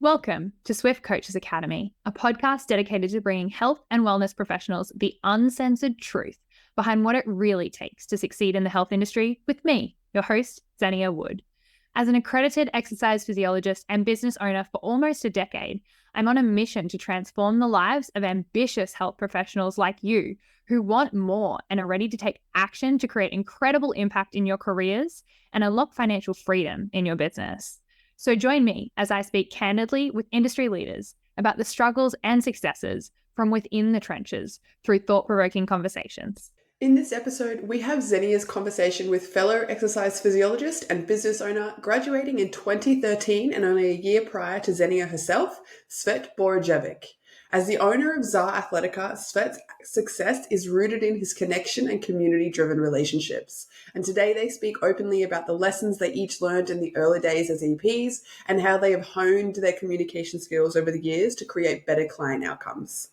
Welcome to Swift Coaches Academy, a podcast dedicated to bringing health and wellness professionals the uncensored truth behind what it really takes to succeed in the health industry with me, your host, Zenia Wood. As an accredited exercise physiologist and business owner for almost a decade, I'm on a mission to transform the lives of ambitious health professionals like you who want more and are ready to take action to create incredible impact in your careers and unlock financial freedom in your business. So join me as I speak candidly with industry leaders about the struggles and successes from within the trenches through thought-provoking conversations. In this episode, we have Zenia's conversation with fellow exercise physiologist and business owner graduating in 2013 and only a year prior to Zenia herself, Svet Borojevic. As the owner of Zar Athletica, Svet's success is rooted in his connection and community-driven relationships. And today they speak openly about the lessons they each learned in the early days as EPs and how they have honed their communication skills over the years to create better client outcomes.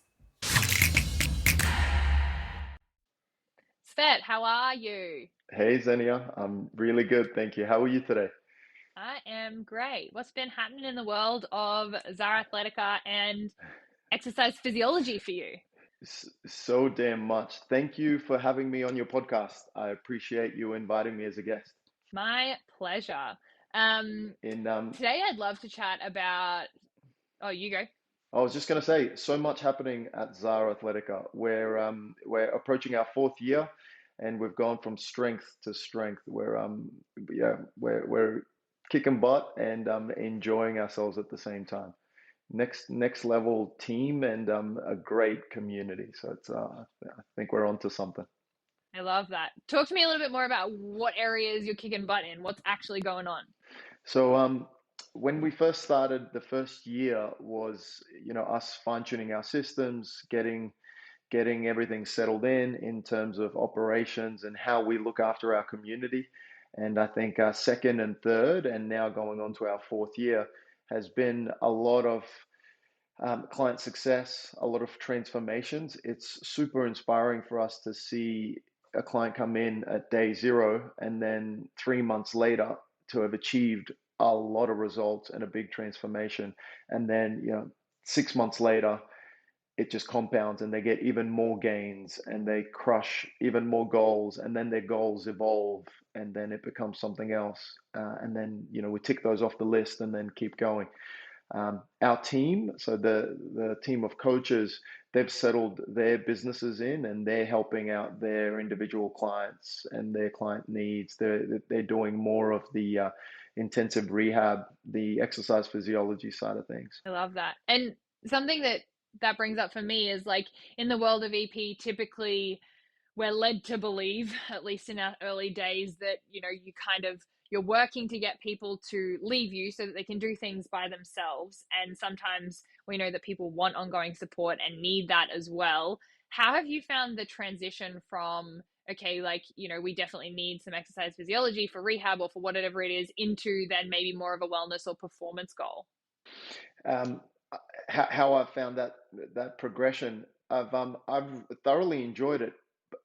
Svet, how are you? Hey Zenia, I'm really good, thank you. How are you today? I am great. What's been happening in the world of Zar Athletica and exercise physiology for you? So damn much. Thank you for having me on your podcast. I appreciate you inviting me as a guest. My pleasure. In Today I'd love to chat about, oh, you go. I was just going to say, so much happening at Zar Athletica. We're approaching our fourth year, and we've gone from strength to strength. We're kicking butt and enjoying ourselves at the same time. Next level team and a great community. So I think we're onto something. I love that. Talk to me a little bit more about what areas you're kicking butt in. What's actually going on? So when we first started, the first year was us fine-tuning our systems, getting everything settled in terms of operations and how we look after our community. And I think our second and third, and now going on to our fourth year, has been a lot of client success, a lot of transformations. It's super inspiring for us to see a client come in at day zero and then 3 months later to have achieved a lot of results and a big transformation. And then, 6 months later, it just compounds and they get even more gains and they crush even more goals, and then their goals evolve and then it becomes something else. And then, we tick those off the list and then keep going. Our team, so the team of coaches, they've settled their businesses in and they're helping out their individual clients and their client needs. They're doing more of the intensive rehab, the exercise physiology side of things. I love that. And something that brings up for me is like in the world of EP, typically we're led to believe, at least in our early days, that you're working to get people to leave you so that they can do things by themselves. And sometimes we know that people want ongoing support and need that as well. How have you found the transition from, okay, we definitely need some exercise physiology for rehab or for whatever it is, into then maybe more of a wellness or performance goal? Um, how I've found that progression, I've thoroughly enjoyed it.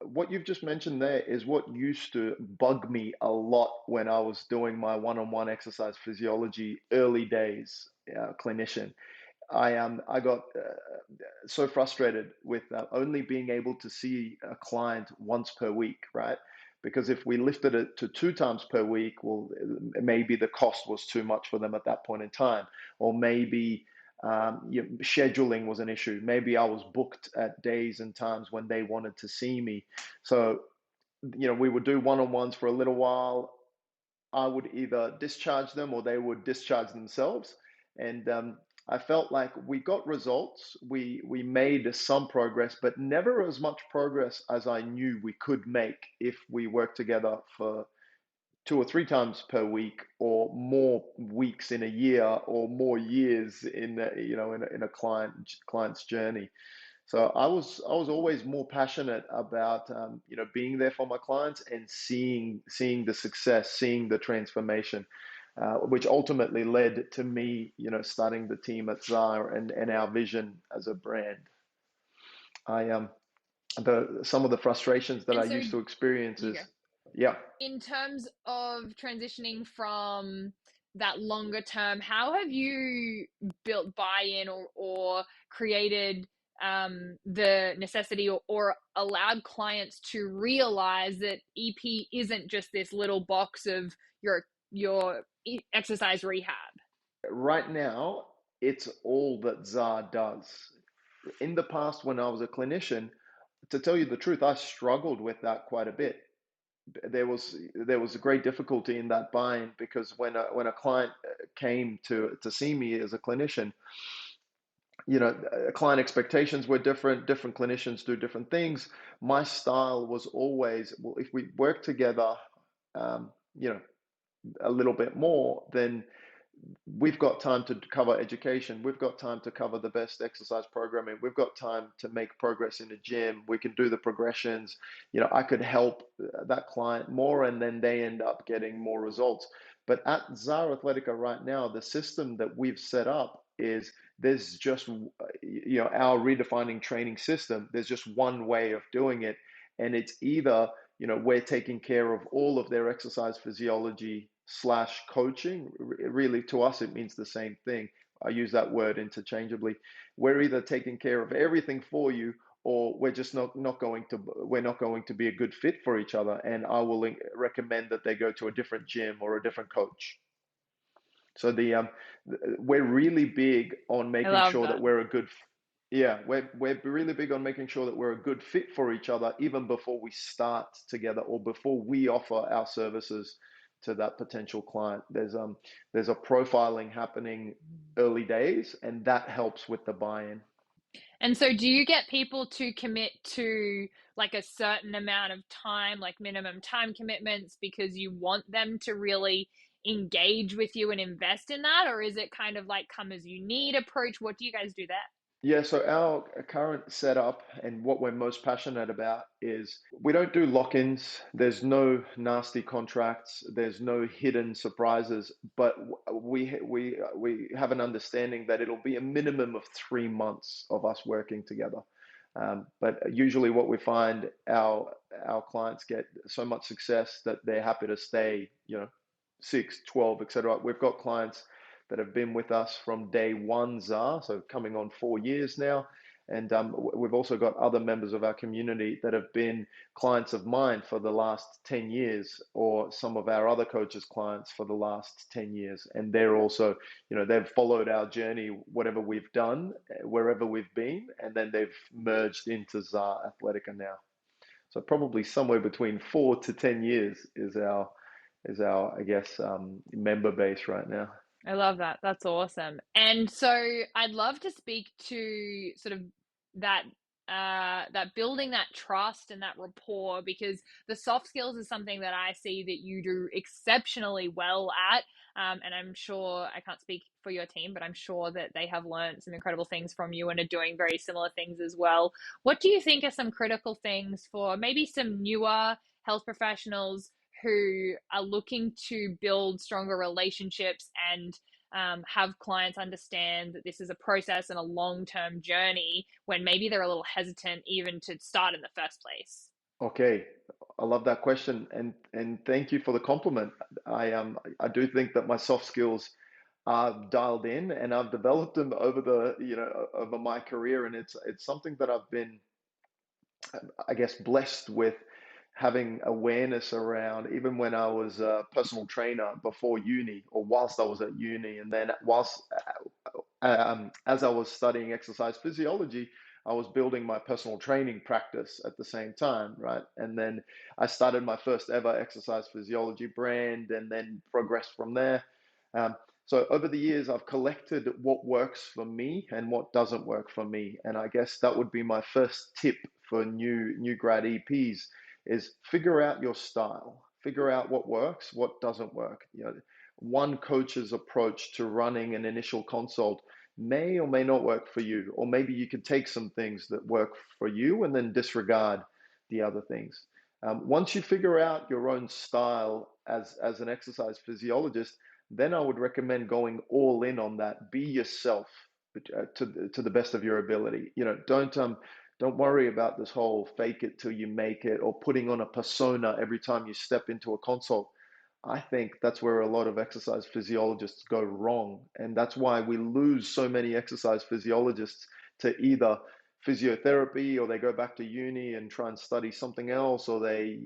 What you've just mentioned there is what used to bug me a lot when I was doing my one-on-one exercise physiology early days, clinician. I got so frustrated with only being able to see a client once per week, right? Because if we lifted it to 2 times per week, well, maybe the cost was too much for them at that point in time, or maybe scheduling was an issue. Maybe I was booked at days and times when they wanted to see me. So, we would do one-on-ones for a little while. I would either discharge them or they would discharge themselves. And I felt like we got results. We made some progress, but never as much progress as I knew we could make if we worked together for 2 or 3 times per week, or more weeks in a year, or more years in a client's journey. So I was always more passionate about being there for my clients and seeing the success, seeing the transformation, which ultimately led to me starting the team at Zar and our vision as a brand. I the Some of the frustrations that And I so used to experience you go. is, yeah. In terms of transitioning from that longer term, how have you built buy-in or created the necessity or allowed clients to realize that EP isn't just this little box of your exercise rehab? Right now, it's all that Zar does. In the past, when I was a clinician, to tell you the truth, I struggled with that quite a bit. There was a great difficulty in that buying because when a client came to see me as a clinician, client expectations were different. Different clinicians do different things. My style was always, well, if we work together, um, you know, a little bit more, then we've got time to cover education. We've got time to cover the best exercise programming. We've got time to make progress in the gym. We can do the progressions. I could help that client more, and then they end up getting more results. But at Zar Athletica right now, the system that we've set up is there's just, our redefining training system. There's just one way of doing it. And it's either, we're taking care of all of their exercise physiology slash coaching. Really, to us, it means the same thing. I use that word interchangeably. We're either taking care of everything for you, or we're just not going to be a good fit for each other. And I will recommend that they go to a different gym or a different coach. So we're really big on I making love sure that. that we're really big on making sure that we're a good fit for each other even before we start together or before we offer our services to that potential client. There's a profiling happening early days, and that helps with the buy-in. And so do you get people to commit to like a certain amount of time, like minimum time commitments, because you want them to really engage with you and invest in that? Or is it kind of like come as you need approach? What do you guys do there? Yeah, so our current setup and what we're most passionate about is we don't do lock-ins. There's no nasty contracts. There's no hidden surprises. But we have an understanding that it'll be a minimum of 3 months of us working together. But usually, what we find our clients get so much success that they're happy to stay. 6, 12, etc. We've got clients that have been with us from day one, Zar, so coming on 4 years now. And we've also got other members of our community that have been clients of mine for the last 10 years, or some of our other coaches' clients for the last 10 years. And they're also, they've followed our journey, whatever we've done, wherever we've been, and then they've merged into Zar Athletica now. So probably somewhere between 4 to 10 years is our I guess, member base right now. I love that. That's awesome. And so I'd love to speak to sort of that that building that trust and that rapport, because the soft skills is something that I see that you do exceptionally well at. And I'm sure, I can't speak for your team, but I'm sure that they have learned some incredible things from you and are doing very similar things as well. What do you think are some critical things for maybe some newer health professionals who are looking to build stronger relationships and have clients understand that this is a process and a long-term journey, when maybe they're a little hesitant even to start in the first place? Okay, I love that question, and thank you for the compliment. I do think that my soft skills are dialed in, and I've developed them over my career, and it's something that I've been, I guess, blessed with having awareness around, even when I was a personal trainer before uni, or whilst I was at uni, and then as I was studying exercise physiology, I was building my personal training practice at the same time, right? And then I started my first ever exercise physiology brand, and then progressed from there. Um, so over the years, I've collected what works for me and what doesn't work for me. And I guess that would be my first tip for new grad EPs: is figure out your style, figure out what works, what doesn't work. One coach's approach to running an initial consult may or may not work for you, or maybe you can take some things that work for you and then disregard the other things. Once you figure out your own style as an exercise physiologist, then I would recommend going all in on that. Be yourself to the best of your ability. Don't worry about this whole fake it till you make it, or putting on a persona every time you step into a consult. I think that's where a lot of exercise physiologists go wrong. And that's why we lose so many exercise physiologists to either physiotherapy, or they go back to uni and try and study something else, or they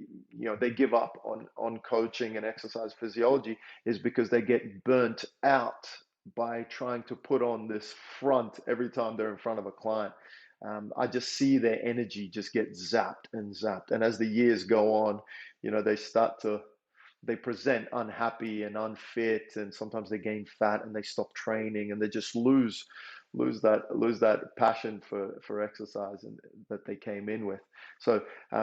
give up on coaching and exercise physiology, is because they get burnt out by trying to put on this front every time they're in front of a client. I just see their energy just get zapped and zapped. And as the years go on, they present unhappy and unfit, and sometimes they gain fat and they stop training, and they just lose that passion for exercise and that they came in with. So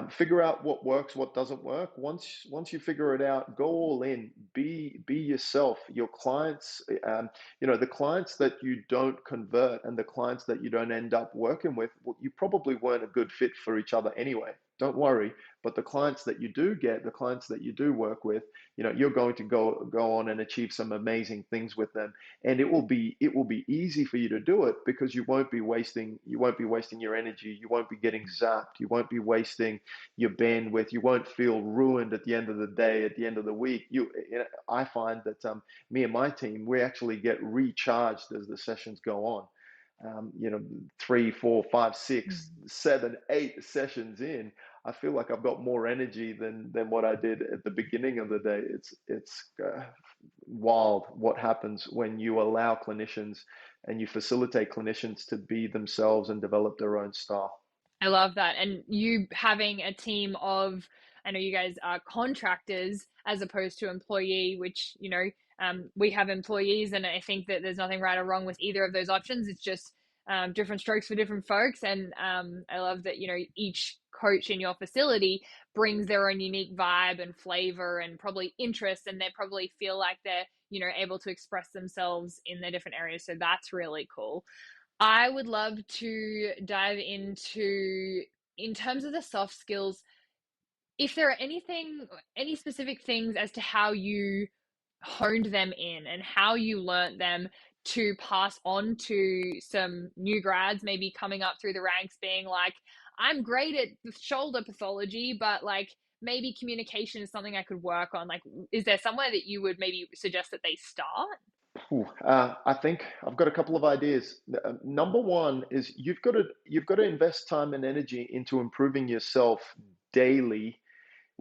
figure out what works, what doesn't work. Once you figure it out, go all in. Be yourself. Your clients, the clients that you don't convert and the clients that you don't end up working with, well, you probably weren't a good fit for each other anyway. Don't worry. But the clients that you do get, the clients that you do work with, you're going to go on and achieve some amazing things with them. And it will be easy for you to do it, because you won't be wasting your energy. You won't be getting zapped. You won't be wasting your bandwidth. You won't feel ruined at the end of the day, at the end of the week. I find that me and my team, we actually get recharged as the sessions go on. 3, 4, 5, 6, 7, 8 sessions in, I feel like I've got more energy than what I did at the beginning of the day. It's wild what happens when you allow clinicians and you facilitate clinicians to be themselves and develop their own style. I love that. And you having a team of, I know you guys are contractors as opposed to employee, which, we have employees, and I think that there's nothing right or wrong with either of those options. It's just different strokes for different folks. And I love that, each coach in your facility brings their own unique vibe and flavor and probably interest, and they probably feel like they're, able to express themselves in their different areas. So that's really cool. I would love to dive into, in terms of the soft skills, if there are any specific things as to how you honed them in and how you learnt them to pass on to some new grads, maybe coming up through the ranks, being like, I'm great at the shoulder pathology, but like maybe communication is something I could work on. Like, is there somewhere that you would maybe suggest that they start? I think I've got a couple of ideas. Number one is you've got to invest time and energy into improving yourself daily,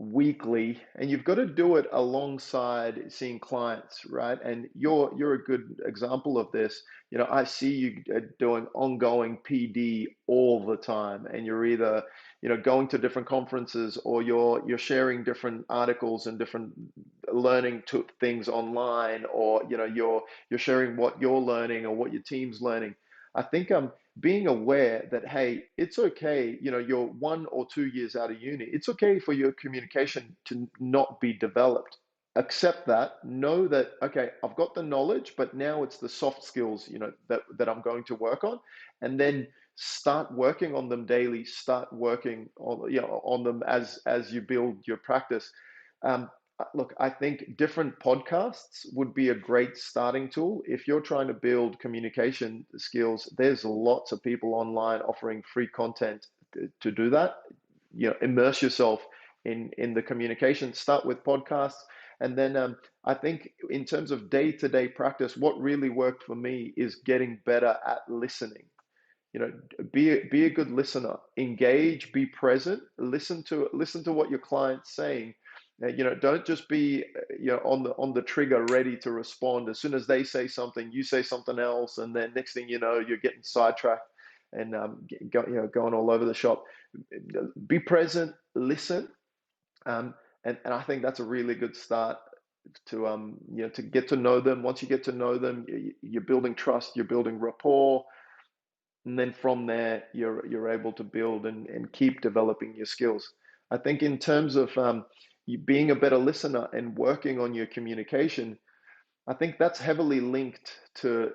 weekly, and you've got to do it alongside seeing clients, right? And you're a good example of this. I see you doing ongoing PD all the time, and you're either going to different conferences, or you're sharing different articles and different learning to things online, or you're sharing what you're learning or what your team's learning. I think being aware that, hey, it's okay, you're 1 or 2 years out of uni. It's okay for your communication to not be developed. Accept that, know that, okay, I've got the knowledge, but now it's the soft skills, that I'm going to work on, and then start working on them daily, start working on them as you build your practice. Um, Look, I think different podcasts would be a great starting tool. If you're trying to build communication skills, there's lots of people online offering free content to do that. Immerse yourself in the communication. Start with podcasts. And then I think in terms of day-to-day practice, what really worked for me is getting better at listening. Be a good listener, engage, be present, listen to what your client's saying. Don't just be on the trigger ready to respond. As soon as they say something, you say something else, and then next thing you know, you're getting sidetracked and going all over the shop. Be present, listen, and I think that's a really good start to get to know them. Once you get to know them, you're building trust, you're building rapport. And then from there, you're able to build and keep developing your skills. I think in terms of you being a better listener and working on your communication, I think that's heavily linked to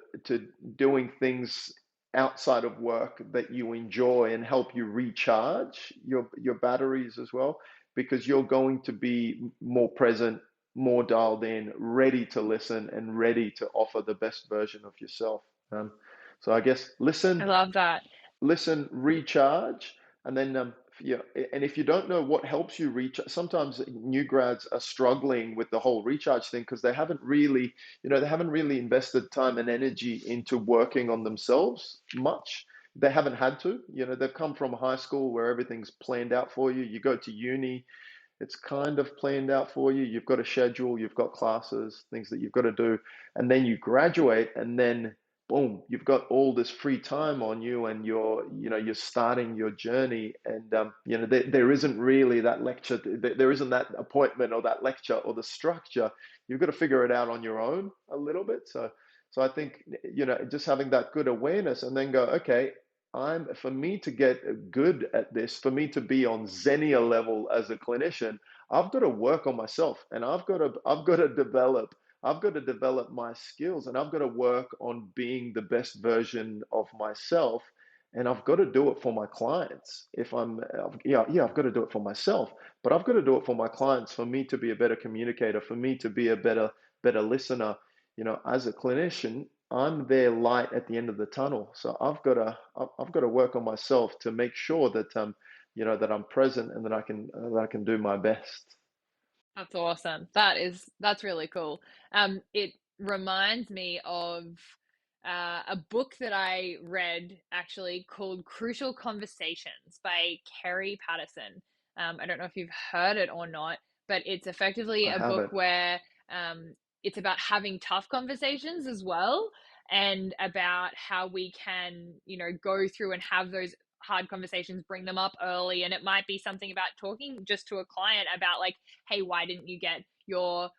doing things outside of work that you enjoy and help you recharge your batteries as well, because you're going to be more present, more dialed in, ready to listen, and ready to offer the best version of yourself. So I guess I love that. listen, recharge, and then Yeah, and if you don't know what helps you reach, sometimes new grads are struggling with the whole recharge thing because they haven't really invested time and energy into working on themselves much. They haven't had to. They've come from high school where everything's planned out for you. You go to uni, it's kind of planned out for you. You've got a schedule, you've got classes, things that you've got to do, and then you graduate, and then boom, you've got all this free time on you, and you're starting your journey, and there isn't really that lecture, there isn't that appointment or that lecture or the structure. You've got to figure it out on your own a little bit. So I think just having that good awareness, and then go, okay, for me to get good at this, for me to be on Zenia level as a clinician, I've got to work on myself, and I've got to develop my skills, and I've got to work on being the best version of myself, and I've got to do it for my clients. I've got to do it for myself, but I've got to do it for my clients, for me to be a better communicator, for me to be a better listener. As a clinician, I'm their light at the end of the tunnel. So I've got to work on myself to make sure that that I'm present, and that I can do my best. That's awesome. That's really cool. It reminds me of a book that I read actually called Crucial Conversations by Kerry Patterson. I don't know if you've heard it or not, but it's effectively I a have book it. where it's about having tough conversations as well, and about how we can, go through and have those hard conversations, bring them up early. And it might be something about talking just to a client about, like, hey, why didn't you get your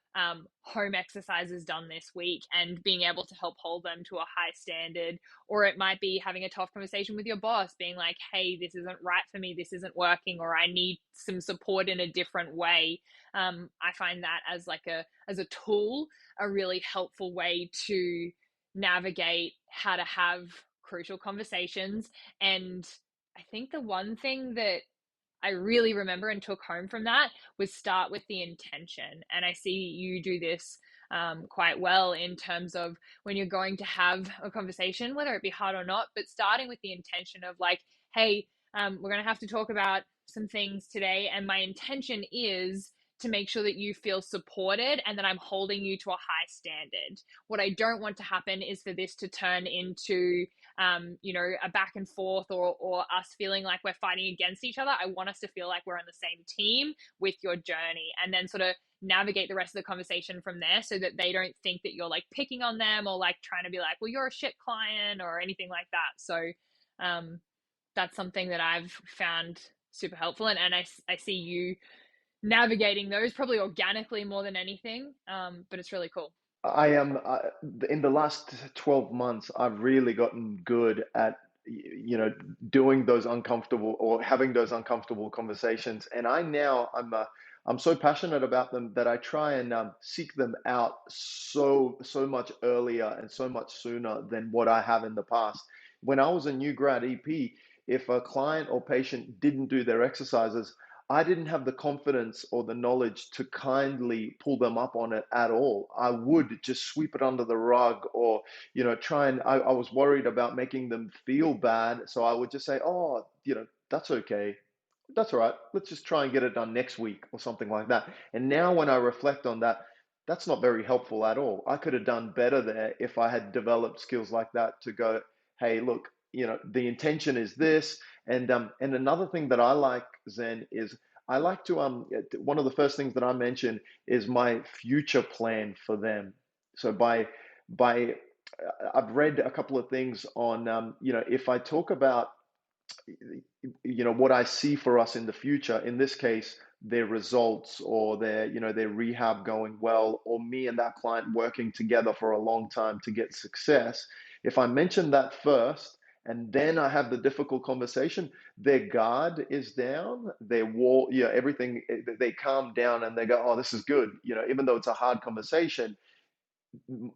home exercises done this week, and being able to help hold them to a high standard. Or it might be having a tough conversation with your boss, being like, hey, this isn't right for me, this isn't working, or I need some support in a different way. I find that as a tool, a really helpful way to navigate how to have crucial conversations. And I think the one thing that I really remember and took home from that was start with the intention. And I see you do this quite well in terms of when you're going to have a conversation, whether it be hard or not, but starting with the intention of, like, hey, we're going to have to talk about some things today. And my intention is to make sure that you feel supported and that I'm holding you to a high standard. What I don't want to happen is for this to turn into a back and forth, or us feeling like we're fighting against each other. I want us to feel like we're on the same team with your journey, and then sort of navigate the rest of the conversation from there, so that they don't think that you're like picking on them, or like trying to be like, well, you're a shit client or anything like that. So um, that's something that I've found super helpful. And I see you navigating those probably organically more than anything. But it's really cool. I am in the last 12 months, I've really gotten good at doing those uncomfortable, or having those uncomfortable conversations. And I'm so passionate about them that I try and seek them out so much earlier and so much sooner than what I have in the past. When I was a new grad EP, if a client or patient didn't do their exercises, I didn't have the confidence or the knowledge to kindly pull them up on it at all. I would just sweep it under the rug, or try and I was worried about making them feel bad. So I would just say, oh, that's okay. That's all right. Let's just try and get it done next week or something like that. And now when I reflect on that, that's not very helpful at all. I could have done better there if I had developed skills like that to go, hey, look, the intention is this. And another thing that I like, Zen, is I like to one of the first things that I mention is my future plan for them. So by I've read a couple of things on if I talk about what I see for us in the future, in this case, their results, or their rehab going well, or me and that client working together for a long time to get success. If I mention that first, and then I have the difficult conversation, their guard is down, their wall, everything, they calm down and they go, oh, this is good. Even though it's a hard conversation,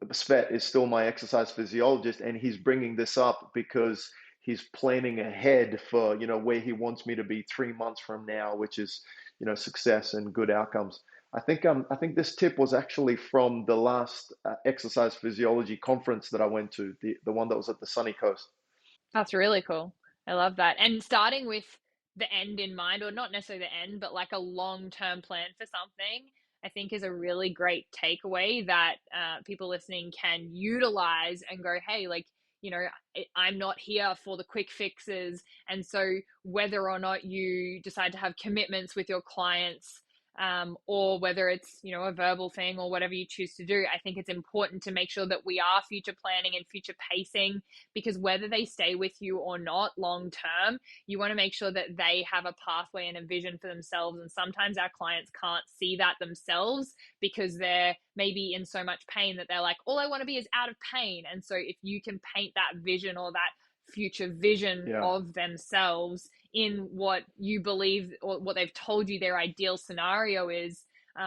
Svet is still my exercise physiologist, and he's bringing this up because he's planning ahead for where he wants me to be 3 months from now, which is success and good outcomes. I think this tip was actually from the last exercise physiology conference that I went to, the one that was at the sunny coast. That's really cool. I love that. And starting with the end in mind, or not necessarily the end, but like a long-term plan for something, I think is a really great takeaway that people listening can utilize and go, hey, like, you know, I'm not here for the quick fixes. And so whether or not you decide to have commitments with your clients, or whether it's, you know, a verbal thing or whatever you choose to do, I think it's important to make sure that we are future planning and future pacing, because whether they stay with you or not long term, you want to make sure that they have a pathway and a vision for themselves. And sometimes our clients can't see that themselves because they're maybe in so much pain that they're like, all I want to be is out of pain. And so if you can paint that vision or that future vision Yeah. of themselves in what you believe or what they've told you their ideal scenario is,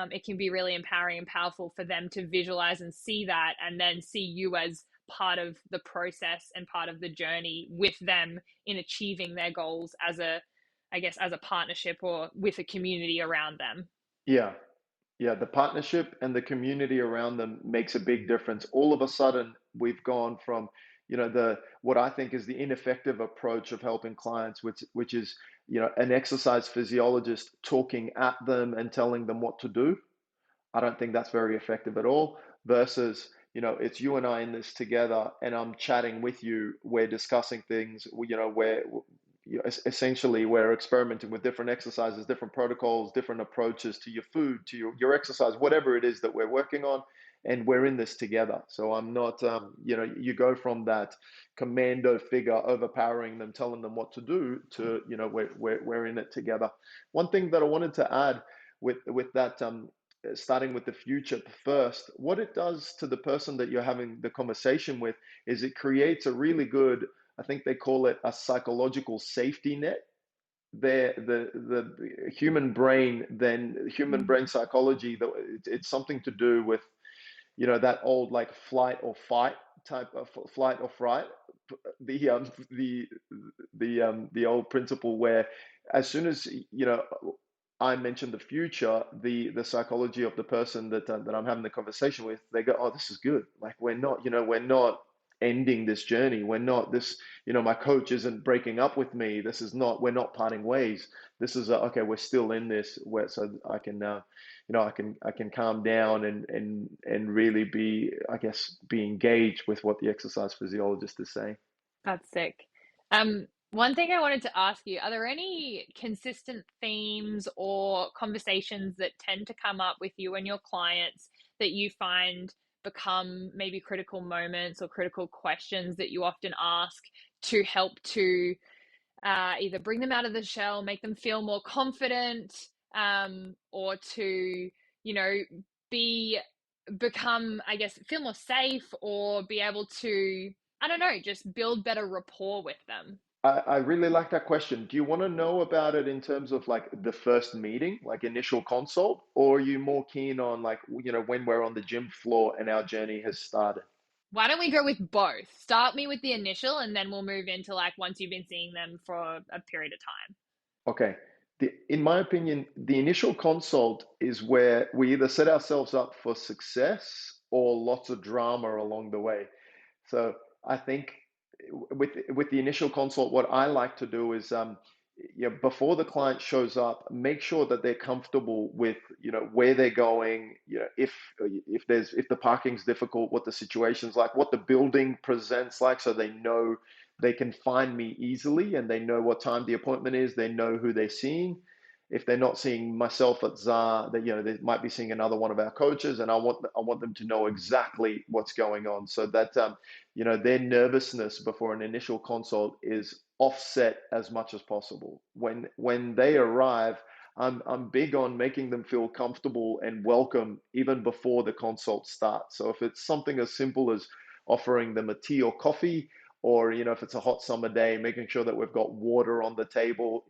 it can be really empowering and powerful for them to visualize and see that, and then see you as part of the process and part of the journey with them in achieving their goals as a, I guess, as a partnership or with a community around them. Yeah. Yeah, the partnership and the community around them makes a big difference. All of a sudden, we've gone from, the what I think is the ineffective approach of helping clients, which is, an exercise physiologist talking at them and telling them what to do. I don't think that's very effective at all. Versus, it's you and I in this together, and I'm chatting with you. We're discussing things. Where essentially we're experimenting with different exercises, different protocols, different approaches to your food, to your exercise, whatever it is that we're working on, and we're in this together. So I'm not, you go from that commando figure overpowering them, telling them what to do, to, we're in it together. One thing that I wanted to add with that, starting with the future first, what it does to the person that you're having the conversation with is it creates a really good, I think they call it a psychological safety net. The human brain, then human brain psychology, it's something to do with, that old like flight or fight type of flight or fright, the old principle where as soon as I mentioned the future, the psychology of the person that I'm having the conversation with, they go, oh, this is good. Like we're not ending this journey. We're not this, my coach isn't breaking up with me. This is not, we're not parting ways. This is okay, we're still in this, where so I can I can calm down and really be, I guess, be engaged with what the exercise physiologist is saying. That's sick. One thing I wanted to ask you, are there any consistent themes or conversations that tend to come up with you and your clients that you find become maybe critical moments or critical questions that you often ask to help to either bring them out of the shell, make them feel more confident, or to, you know, be become, I guess, feel more safe, or be able to, I don't know, just build better rapport with them? I really like that question. Do you want to know about it in terms of like the first meeting, like initial consult, or are you more keen on like, when we're on the gym floor and our journey has started? Why don't we go with both? Start me with the initial, and then we'll move into like once you've been seeing them for a period of time. Okay. In my opinion, the initial consult is where we either set ourselves up for success or lots of drama along the way. So I think with the initial consult, what I like to do is, before the client shows up, make sure that they're comfortable with, where they're going, if the parking's difficult, what the situation's like, what the building presents like, so they know they can find me easily and they know what time the appointment is, they know who they're seeing. If they're not seeing myself at Zar, they might be seeing another one of our coaches, and I want them to know exactly what's going on, so that their nervousness before an initial consult is offset as much as possible. When they arrive, I'm big on making them feel comfortable and welcome even before the consult starts. So if it's something as simple as offering them a tea or coffee, or if it's a hot summer day, making sure that we've got water on the table.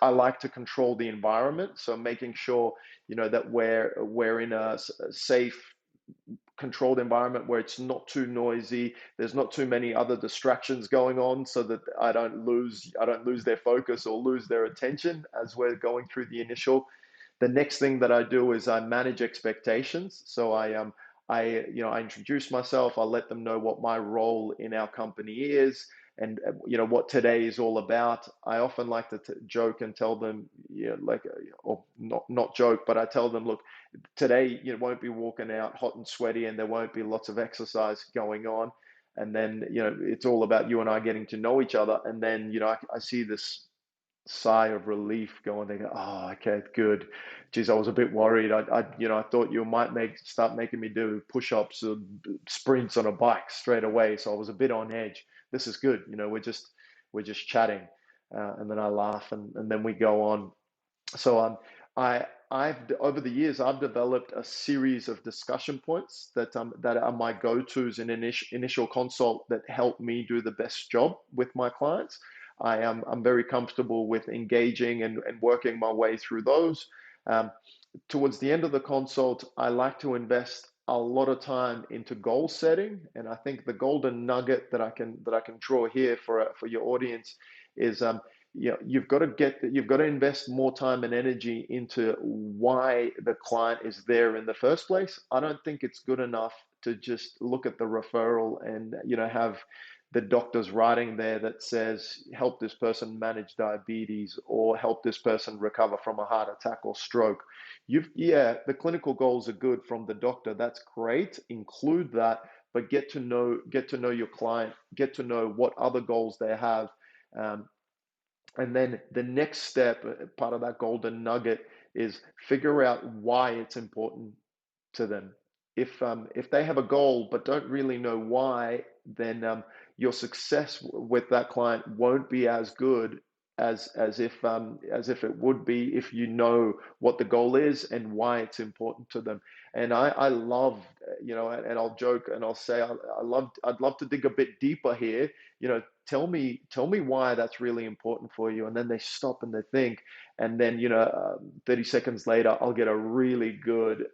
I like to control the environment, so making sure that we're in a safe, controlled environment where it's not too noisy, there's not too many other distractions going on, so that I don't lose their focus or lose their attention as we're going through the initial. The next thing that I do is I manage expectations. So I introduce myself. I let them know what my role in our company is, what today is all about. I often like to joke and tell them, or not joke, but I tell them, look, today you won't be walking out hot and sweaty, and there won't be lots of exercise going on. And then, it's all about you and I getting to know each other. And then, I see this sigh of relief going. They go, oh, okay, good. Geez, I was a bit worried. I thought you might start making me do push-ups or sprints on a bike straight away. So I was a bit on edge. This is good. We're just chatting, and then I laugh, and then we go on. So I've over the years I've developed a series of discussion points that are my go-tos in initial consult that help me do the best job with my clients. I'm very comfortable with engaging and working my way through those. Towards the end of the consult, I like to invest a lot of time into goal setting, and I think the golden nugget that I can draw here for your audience is you've got to invest more time and energy into why the client is there in the first place. I don't think it's good enough to just look at the referral and have the doctor's writing there that says help this person manage diabetes or help this person recover from a heart attack or stroke. The clinical goals are good from the doctor. That's great. Include that, but get to know your client, get to know what other goals they have. And then the next step, part of that golden nugget, is figure out why it's important to them. If they have a goal but don't really know why, then your success with that client won't be as good as if it would be if you know what the goal is and why it's important to them. And I love, and I'll joke and I'll say I'd love to dig a bit deeper here. Tell me why that's really important for you. And then they stop and they think, and then 30 seconds later I'll get a really good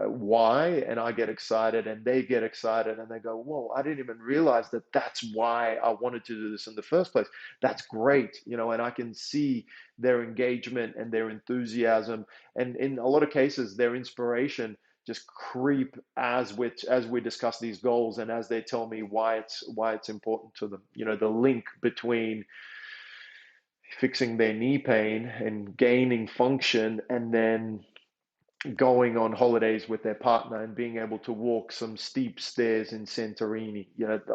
why, and I get excited and they get excited and they go, whoa, I didn't even realize that's why I wanted to do this in the first place. That's great. And I can see their engagement and their enthusiasm, and in a lot of cases their inspiration just creep as we discuss these goals and as they tell me why it's important to them. The link between fixing their knee pain and gaining function and then going on holidays with their partner and being able to walk some steep stairs in Santorini.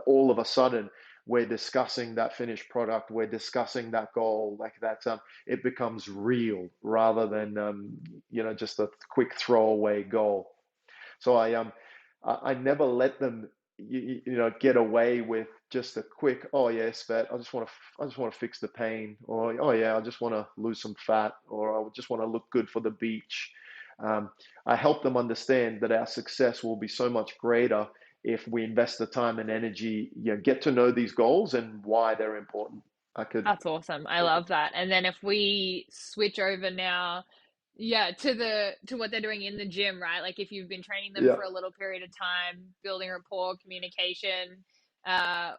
All of a sudden we're discussing that finished product, we're discussing that goal, like that. It becomes real rather than just a quick throwaway goal. So I never let them get away with just a quick, oh yeah, Svet, I just want to fix the pain, or oh yeah, I just want to lose some fat, or I just want to look good for the beach. I help them understand that our success will be so much greater if we invest the time and energy, get to know these goals and why they're important. That's awesome. I love that. And then if we switch over now, to what they're doing in the gym, right? Like if you've been training them for a little period of time, building rapport, communication,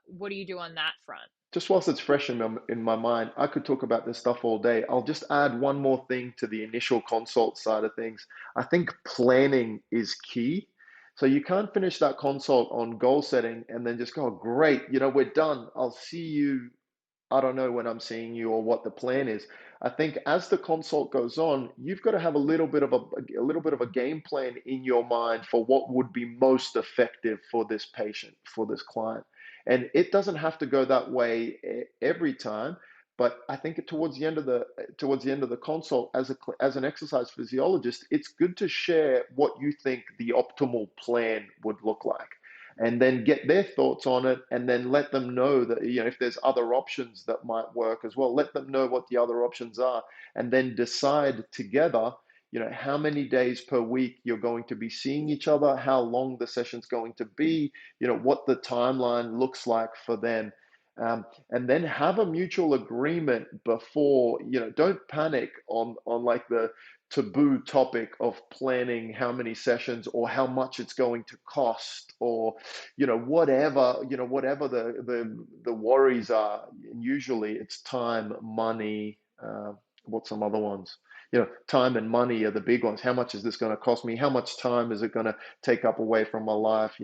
what do you do on that front? Just whilst it's fresh in my mind, I could talk about this stuff all day. I'll just add one more thing to the initial consult side of things. I think planning is key. So you can't finish that consult on goal setting and then just go, oh, great, we're done. I'll see you. I don't know when I'm seeing you or what the plan is. I think as the consult goes on, you've got to have a little bit of a game plan in your mind for what would be most effective for this patient, for this client. And it doesn't have to go that way every time, but I think towards the end of the consult, as an exercise physiologist, it's good to share what you think the optimal plan would look like, and then get their thoughts on it, and then let them know that, if there's other options that might work as well, let them know what the other options are, and then decide together, how many days per week you're going to be seeing each other, how long the session's going to be, what the timeline looks like for them. And then have a mutual agreement before, don't panic on like the taboo topic of planning how many sessions or how much it's going to cost, or whatever the worries are. And usually it's time, money, what's some other ones? Time and money are the big ones. How much is this going to cost me? How much time is it going to take up away from my life?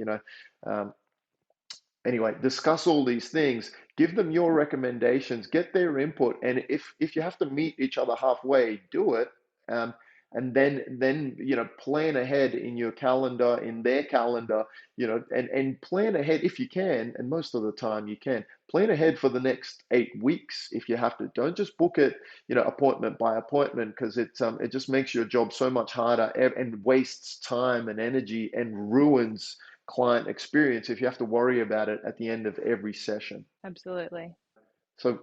Anyway, discuss all these things, give them your recommendations, get their input, and if you have to meet each other halfway, do it. Um, and then plan ahead in your calendar, in their calendar, and plan ahead if you can, and most of the time you can plan ahead for the next 8 weeks if you have to. Don't just book it, appointment by appointment, because it just makes your job so much harder and wastes time and energy and ruins client experience if you have to worry about it at the end of every session. Absolutely. So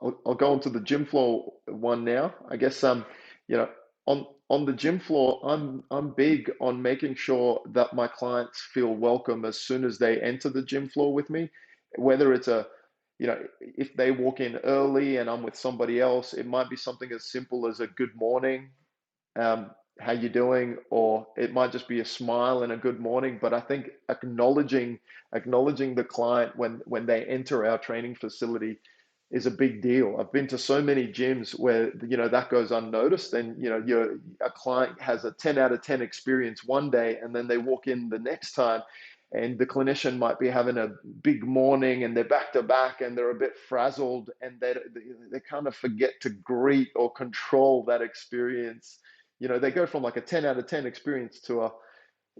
I'll go onto the gym floor one now. I guess you know on the gym floor, I'm big on making sure that my clients feel welcome as soon as they enter the gym floor with me, whether it's if they walk in early and I'm with somebody else, it might be something as simple as a good morning, how you doing, or it might just be a smile and a good morning. But I think acknowledging the client when they enter our training facility is a big deal. I've been to so many gyms where that goes unnoticed, and a client has a 10 out of 10 experience one day, and then they walk in the next time and the clinician might be having a big morning and they're back to back and they're a bit frazzled, and they kind of forget to greet or control that experience. They go from like a 10 out of 10 experience to a,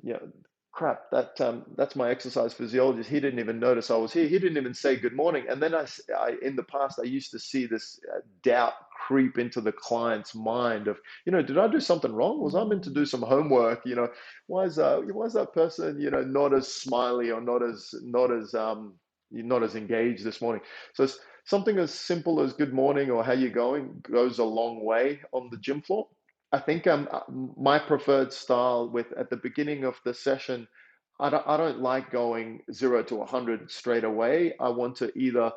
you know, crap, that's my exercise physiologist. He didn't even notice I was here. He didn't even say good morning. And then in the past, I used to see this doubt creep into the client's mind of, did I do something wrong? Was I meant to do some homework? Why is that person, not as smiley or not as engaged this morning? So it's something as simple as good morning or how you going goes a long way on the gym floor. I think my preferred style with at the beginning of the session, I don't like going 0 to 100 straight away. I want to either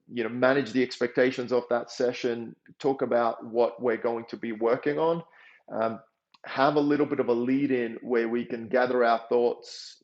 manage the expectations of that session, talk about what we're going to be working on, um, have a little bit of a lead in where we can gather our thoughts.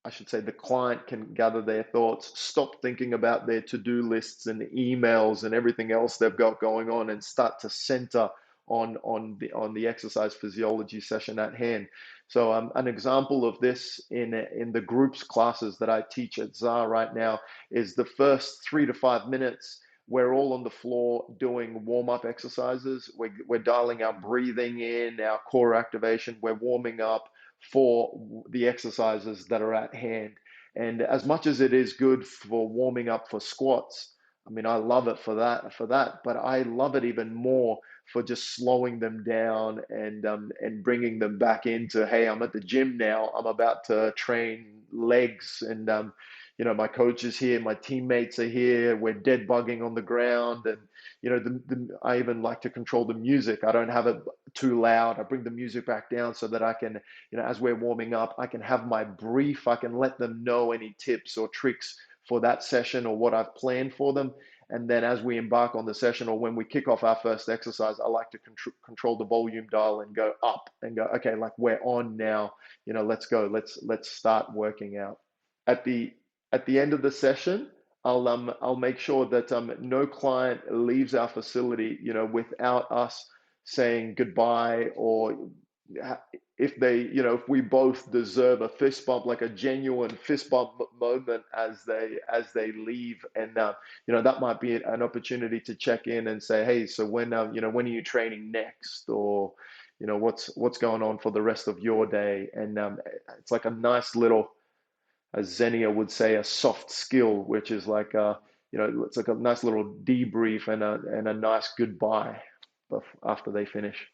I should say the client can gather their thoughts, stop thinking about their to-do lists and emails and everything else they've got going on, and start to center on the exercise physiology session at hand. So an example of this in the groups classes that I teach at Zar right now is the first 3 to 5 minutes. We're all on the floor doing warm-up exercises. We're dialing our breathing in, our core activation. We're warming up for the exercises that are at hand. And as much as it is good for warming up for squats, I mean, I love it for that, but I love it even more for just slowing them down and bringing them back into, hey, I'm at the gym now. I'm about to train legs, and my coach is here, my teammates are here. We're dead bugging on the ground, and I even like to control the music. I don't have it too loud. I bring the music back down so that I can, as we're warming up, I can have my brief. I can let them know any tips or tricks for that session or what I've planned for them. And then as we embark on the session or when we kick off our first exercise, I like to control the volume dial and go up and go, okay, like we're on now, let's go, let's start working out. At the end of the session, I'll make sure that no client leaves our facility, without us saying goodbye, or if we both deserve a fist bump, like a genuine fist bump moment as they leave. And that might be an opportunity to check in and say, hey, so when when are you training next, or what's going on for the rest of your day. And it's like a nice little, as Zenia would say, a soft skill, which is like it's like a nice little debrief and a nice goodbye after they finish.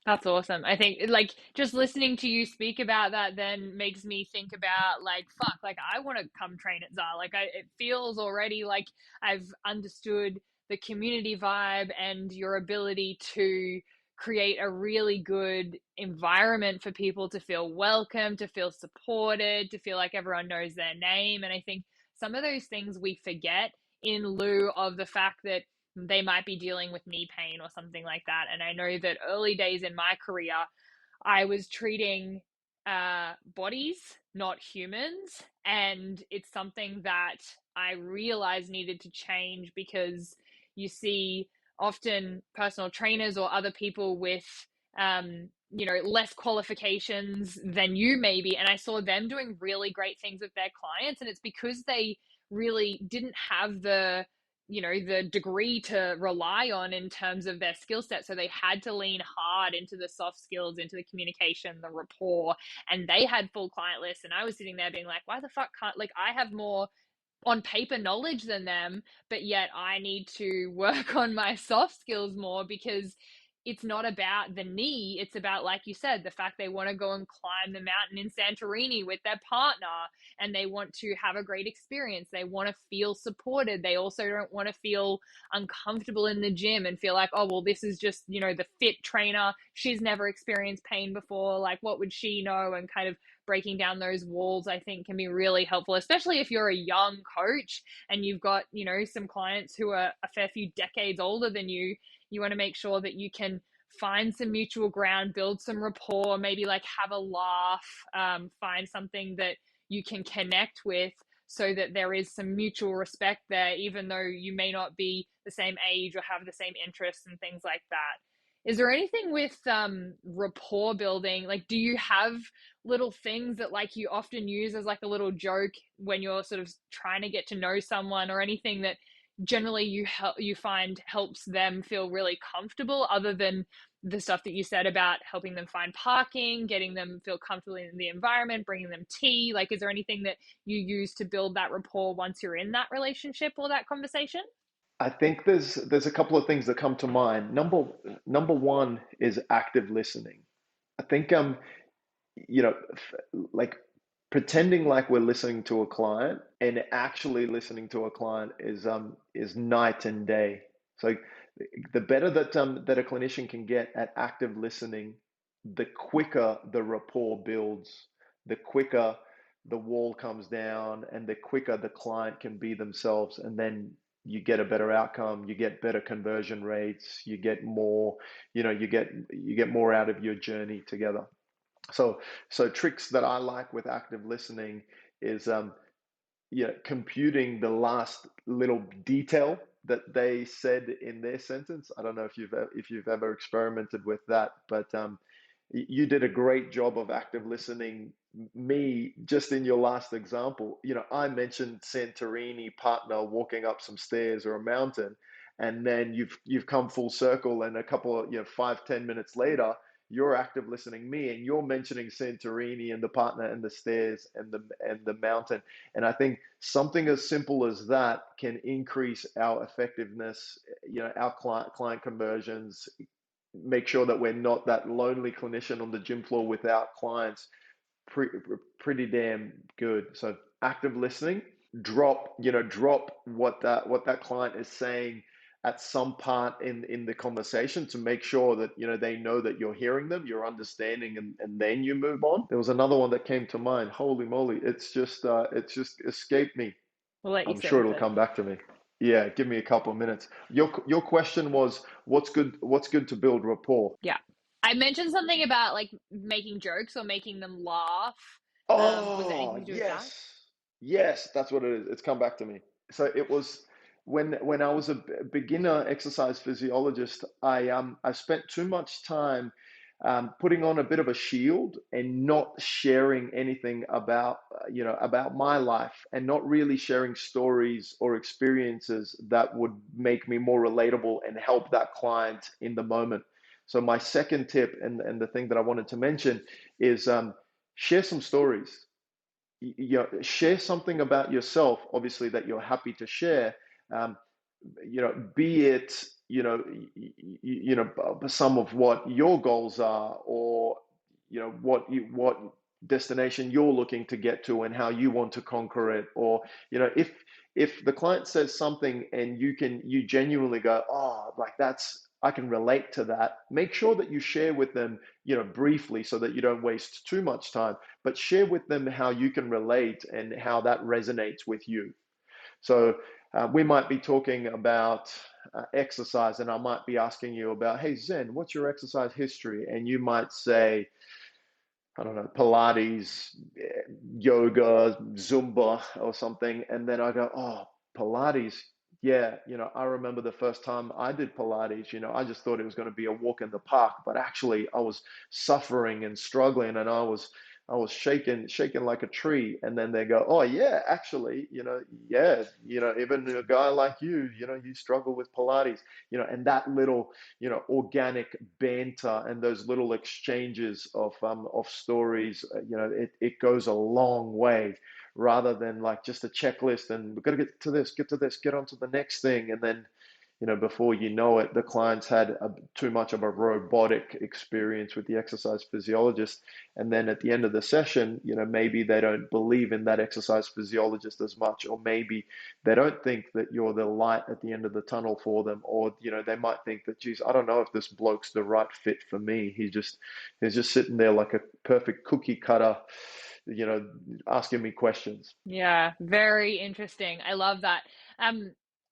That's awesome. I think like just listening to you speak about that then makes me think about like, fuck, like I want to come train at Zar. Like it feels already like I've understood the community vibe and your ability to create a really good environment for people to feel welcome, to feel supported, to feel like everyone knows their name. And I think some of those things we forget in lieu of the fact that they might be dealing with knee pain or something like that. And I know that early days in my career, I was treating bodies, not humans. And it's something that I realized needed to change, because you see often personal trainers or other people with, less qualifications than you maybe. And I saw them doing really great things with their clients. And it's because they really didn't have the the degree to rely on in terms of their skill set. So they had to lean hard into the soft skills, into the communication, the rapport, and they had full client lists. And I was sitting there being like, why the fuck can't, like, I have more on paper knowledge than them, but yet I need to work on my soft skills more, because it's not about the knee. It's about, like you said, the fact they want to go and climb the mountain in Santorini with their partner, and they want to have a great experience. They want to feel supported. They also don't want to feel uncomfortable in the gym and feel like, oh, well, this is just, the fit trainer. She's never experienced pain before. Like, what would she know? And kind of breaking down those walls, I think, can be really helpful, especially if you're a young coach and you've got, some clients who are a fair few decades older than you. You want to make sure that you can find some mutual ground, build some rapport, maybe like have a laugh, find something that you can connect with, so that there is some mutual respect there, even though you may not be the same age or have the same interests and things like that. Is there anything with rapport building? Like, do you have little things that like you often use as like a little joke when you're sort of trying to get to know someone, or anything that generally you find helps them feel really comfortable, other than the stuff that you said about helping them find parking, getting them feel comfortable in the environment, bringing them tea? Like, is there anything that you use to build that rapport once you're in that relationship or that conversation? I think there's a couple of things that come to mind. Number one is active listening. I think like pretending like we're listening to a client and actually listening to a client is night and day. So the better that a clinician can get at active listening, the quicker the rapport builds, the quicker the wall comes down, and the quicker the client can be themselves, and then you get a better outcome, you get better conversion rates, you get more, you get more out of your journey together. So tricks that I like with active listening is computing the last little detail that they said in their sentence. I don't know if you've ever experimented with that, but you did a great job of active listening me just in your last example. I mentioned Santorini partner walking up some stairs or a mountain, and then you've come full circle, and a couple of 5-10 minutes later you're active listening me, and you're mentioning Santorini and the partner and the stairs and the mountain. And I think something as simple as that can increase our effectiveness, our client conversions, make sure that we're not that lonely clinician on the gym floor without clients. Pretty damn good. So active listening, drop what that client is saying at some part in the conversation, to make sure that they know that you're hearing them, you're understanding, and then you move on. There was another one that came to mind. Holy moly, it's just escaped me. We'll let you I'm sit sure with it'll it. come back to me. Yeah, give me a couple of minutes. Your question was, what's good to build rapport? Yeah. I mentioned something about like making jokes or making them laugh. Was it Oh, anything to do with that? yes. Yes, that's what it is. It's come back to me. So it was when I was a beginner exercise physiologist, I spent too much time putting on a bit of a shield and not sharing anything about about my life, and not really sharing stories or experiences that would make me more relatable and help that client in the moment. So my second tip, and the thing that I wanted to mention, is share some stories. Share something about yourself, obviously, that you're happy to share. um, be it some of what your goals are, or what destination you're looking to get to and how you want to conquer it. Or if the client says something and you genuinely go, oh, like, that's, I can relate to that, make sure that you share with them briefly, so that you don't waste too much time, but share with them how you can relate and how that resonates with you. So we might be talking about exercise, and I might be asking you about, hey, Zen, what's your exercise history? And you might say, I don't know, Pilates, yoga, Zumba, or something. And then I go, oh, Pilates. Yeah, I remember the first time I did Pilates, I just thought it was going to be a walk in the park, but actually I was suffering and struggling, and I was I was shaking like a tree. And then they go, oh yeah, actually, yeah, even a guy like you struggle with Pilates, and that little, organic banter and those little exchanges of stories, it goes a long way rather than like just a checklist and we've got to get to this, get on to the next thing. And then, before you know it, the clients had too much of a robotic experience with the exercise physiologist. And then at the end of the session, maybe they don't believe in that exercise physiologist as much, or maybe they don't think that you're the light at the end of the tunnel for them, or, they might think that, geez, I don't know if this bloke's the right fit for me. He's just sitting there like a perfect cookie cutter, asking me questions. Yeah, very interesting. I love that.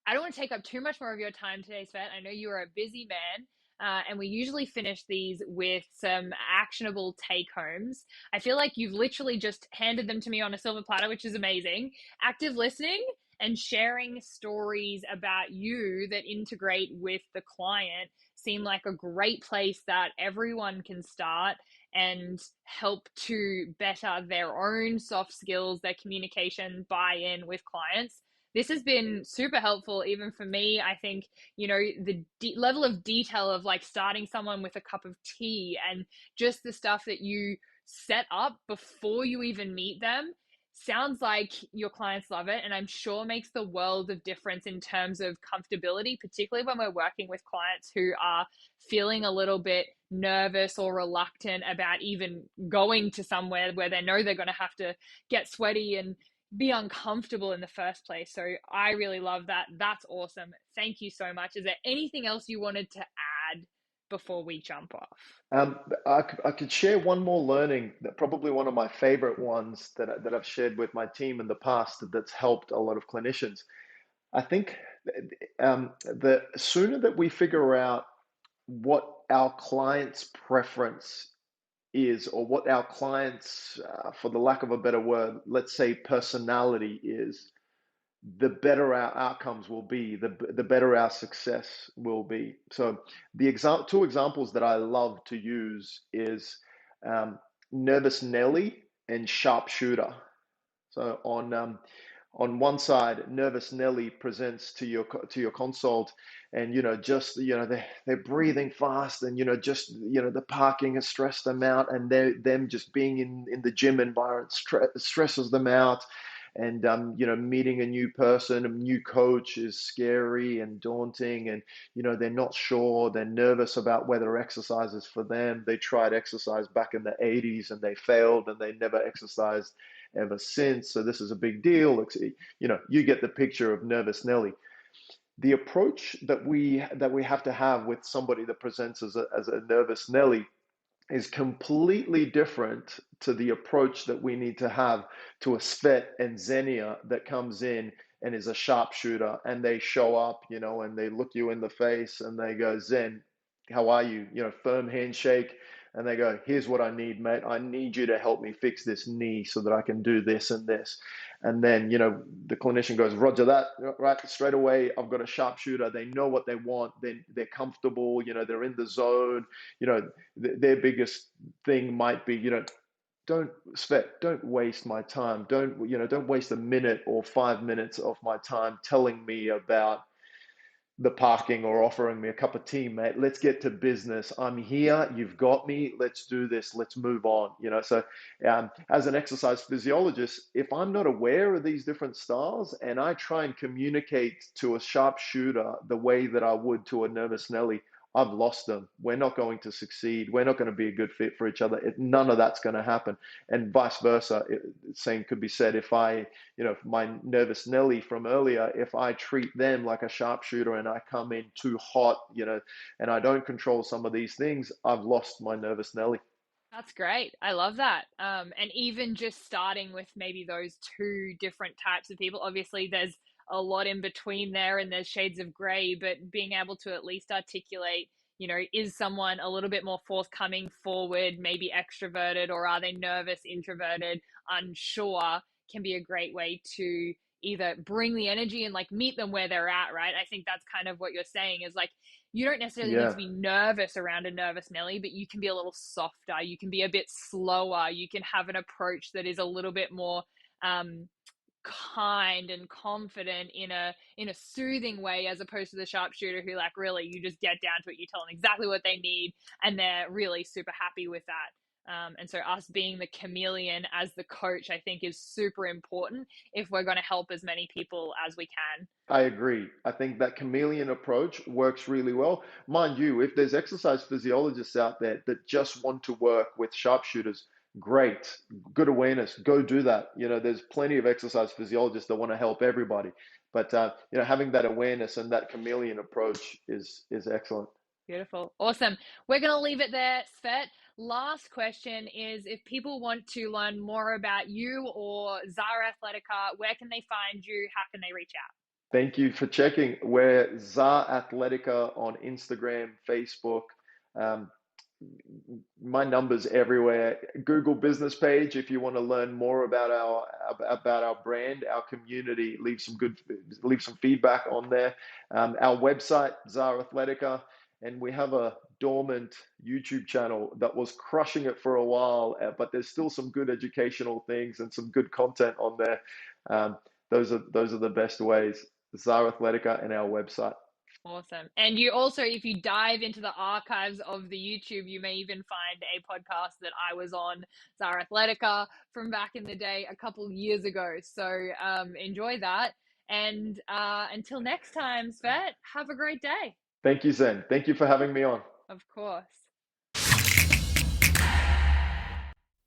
I don't want to take up too much more of your time today, Svet. I know you are a busy man, and we usually finish these with some actionable take homes. I feel like you've literally just handed them to me on a silver platter, which is amazing. Active listening and sharing stories about you that integrate with the client seem like a great place that everyone can start and help to better their own soft skills, their communication, buy-in with clients. This has been super helpful even for me. I think, the level of detail of like starting someone with a cup of tea and just the stuff that you set up before you even meet them sounds like your clients love it, and I'm sure makes the world of difference in terms of comfortability, particularly when we're working with clients who are feeling a little bit nervous or reluctant about even going to somewhere where they know they're going to have to get sweaty and be uncomfortable in the first place. So I really love that. That's awesome. Thank you so much. Is there anything else you wanted to add before we jump off? I could share one more learning, that probably one of my favorite ones that I've shared with my team in the past that's helped a lot of clinicians. I think the sooner that we figure out what our client's preference is, or what our client's, for the lack of a better word, let's say personality is, the better our outcomes will be, the better our success will be. So two examples that I love to use is Nervous Nelly and Sharpshooter. So on one side, Nervous Nelly presents to your consult, and they're breathing fast, and the parking has stressed them out, and them just being in the gym environment stresses them out. And meeting a new person, a new coach is scary and daunting, and they're not sure, they're nervous about whether exercise is for them. They tried exercise back in the 80s and they failed, and they never exercised ever since. So this is a big deal. You get the picture of Nervous Nelly. The approach that we have to have with somebody that presents as a Nervous Nelly is completely different to the approach that we need to have to a Svet and Zenia that comes in and is a sharpshooter, and they show up, and they look you in the face and they go, Zen, how are you? Firm handshake. And they go, here's what I need, mate. I need you to help me fix this knee so that I can do this and this. And then, the clinician goes, Roger that, right? Straight away, I've got a sharpshooter. They know what they want. They're comfortable, they're in the zone. Their biggest thing might be, don't Svet, don't waste my time. Don't waste a minute or 5 minutes of my time telling me about the parking or offering me a cup of tea, mate. Let's get to business. I'm here. You've got me. Let's do this. Let's move on. So as an exercise physiologist, if I'm not aware of these different styles and I try and communicate to a sharpshooter the way that I would to a Nervous Nelly, I've lost them. We're not going to succeed. We're not going to be a good fit for each other. None of that's going to happen. And vice versa. Same could be said if my Nervous Nelly from earlier, if I treat them like a sharpshooter and I come in too hot, and I don't control some of these things, I've lost my Nervous Nelly. That's great. I love that. And even just starting with maybe those two different types of people, obviously there's a lot in between there and there's shades of gray, but being able to at least articulate, is someone a little bit more forthcoming, forward, maybe extroverted, or are they nervous, introverted, unsure, can be a great way to either bring the energy and like meet them where they're at, right? I think that's kind of what you're saying is like, you don't necessarily need Yeah. to be nervous around a nervous Nelly, but you can be a little softer. You can be a bit slower. You can have an approach that is a little bit more kind and confident in a soothing way, as opposed to the sharpshooter who like really you just get down to it, you tell them exactly what they need and they're really super happy with that. And so us being the chameleon as the coach, I think, is super important if we're going to help as many people as we can. I agree. I think that chameleon approach works really well. Mind you, if there's exercise physiologists out there that just want to work with sharpshooters, great, good awareness, go do that. There's plenty of exercise physiologists that want to help everybody. But having that awareness and that chameleon approach is excellent. Beautiful. Awesome. We're going to leave it there, Svet. Last question is, if people want to learn more about you or Zar Athletica, where can they find you? How can they reach out? Thank you for checking. We're Zar Athletica on Instagram, Facebook. My number's everywhere. Google business page if you want to learn more about our brand, our community. Leave some feedback on there. Our website, Zar Athletica, and we have a dormant YouTube channel that was crushing it for a while, but there's still some good educational things and some good content on there. Those are the best ways. Zar Athletica and our website. Awesome. And you also, if you dive into the archives of the YouTube, you may even find a podcast that I was on, Zar Athletica, from back in the day, a couple years ago. So enjoy that. And until next time, Svet, have a great day. Thank you, Zen. Thank you for having me on. Of course.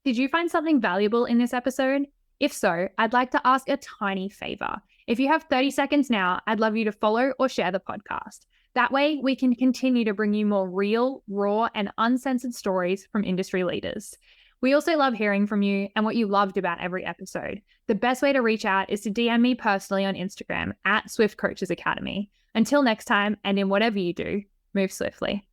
Did you find something valuable in this episode? If so, I'd like to ask a tiny favor. If you have 30 seconds now, I'd love you to follow or share the podcast. That way, we can continue to bring you more real, raw, and uncensored stories from industry leaders. We also love hearing from you and what you loved about every episode. The best way to reach out is to DM me personally on Instagram @SwiftCoachesAcademy. Until next time, and in whatever you do, move swiftly.